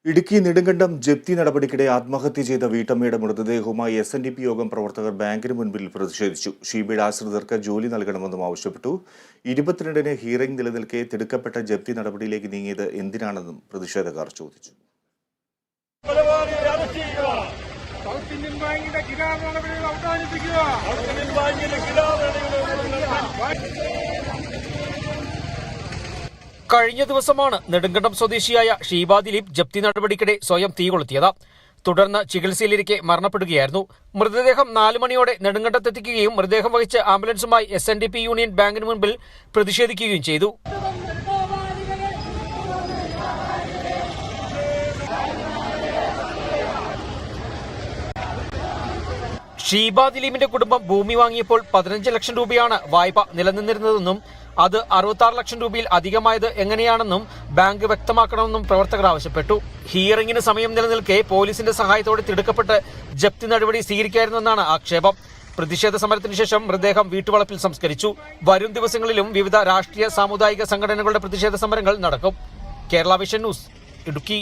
ഇടുക്കി നെടുങ്കണ്ടം ജപ്തി നടപടിക്കിടെ ആത്മഹത്യ ചെയ്ത വീട്ടമ്മയുടെ മൃതദേഹവുമായി SNDP യോഗം പ്രവർത്തകർ ബാങ്കിന് മുൻപിൽ പ്രതിഷേധിച്ചു. ഷീബയുടെ ആശ്രിതർക്ക് ജോലി നൽകണമെന്നും ആവശ്യപ്പെട്ടു. 22-ന് ഹിയറിംഗ് നിലനിൽക്കെ തിടുക്കപ്പെട്ട ജപ്തി നടപടിയിലേക്ക് നീങ്ങിയത് എന്തിനാണെന്നും പ്രതിഷേധക്കാർ ചോദിച്ചു. കഴിഞ്ഞ ദിവസമാണ് നെടുങ്കണ്ടം സ്വദേശിയായ ഷീബ ദിലീപ് ജപ്തി നടപടിക്കിടെ സ്വയം തീ കൊളുത്തിയത്. തുടർന്ന് ചികിത്സയിലിരിക്കെ മരണപ്പെടുകയായിരുന്നു. മൃതദേഹം 4 മണിയോടെ നെടുങ്കണ്ടത്തെത്തിക്കുകയും മൃതദേഹം വഹിച്ച് ആംബുലൻസുമായി SNDP യൂണിയൻ ബാങ്കിന് മുൻപിൽ പ്രതിഷേധിക്കുകയും ചെയ്തു. ഷീബ ദിലീപിന്റെ കുടുംബം ഭൂമി വാങ്ങിയപ്പോൾ 15 ലക്ഷം രൂപയാണ് വായ്പ നിലനിന്നിരുന്നതെന്നും അത് 66 ലക്ഷം രൂപയിൽ അധികമായത് എങ്ങനെയാണെന്നും ബാങ്ക് വ്യക്തമാക്കണമെന്നും പ്രവർത്തകർ ആവശ്യപ്പെട്ടു. ഹിയറിംഗിന് സമയം നിലനിൽക്കെ പോലീസിന്റെ സഹായത്തോടെ തിടുക്കപ്പെട്ട് ജപ്തി നടപടി സ്വീകരിക്കായിരുന്നെന്നാണ് ആക്ഷേപം. പ്രതിഷേധ സമരത്തിന് ശേഷം മൃതദേഹം വീട്ടുവളപ്പിൽ സംസ്കരിച്ചു. വരും ദിവസങ്ങളിലും വിവിധ രാഷ്ട്രീയ സാമുദായിക സംഘടനകളുടെ പ്രതിഷേധ സമരങ്ങൾ നടക്കും. Kerala vision news, Idukki.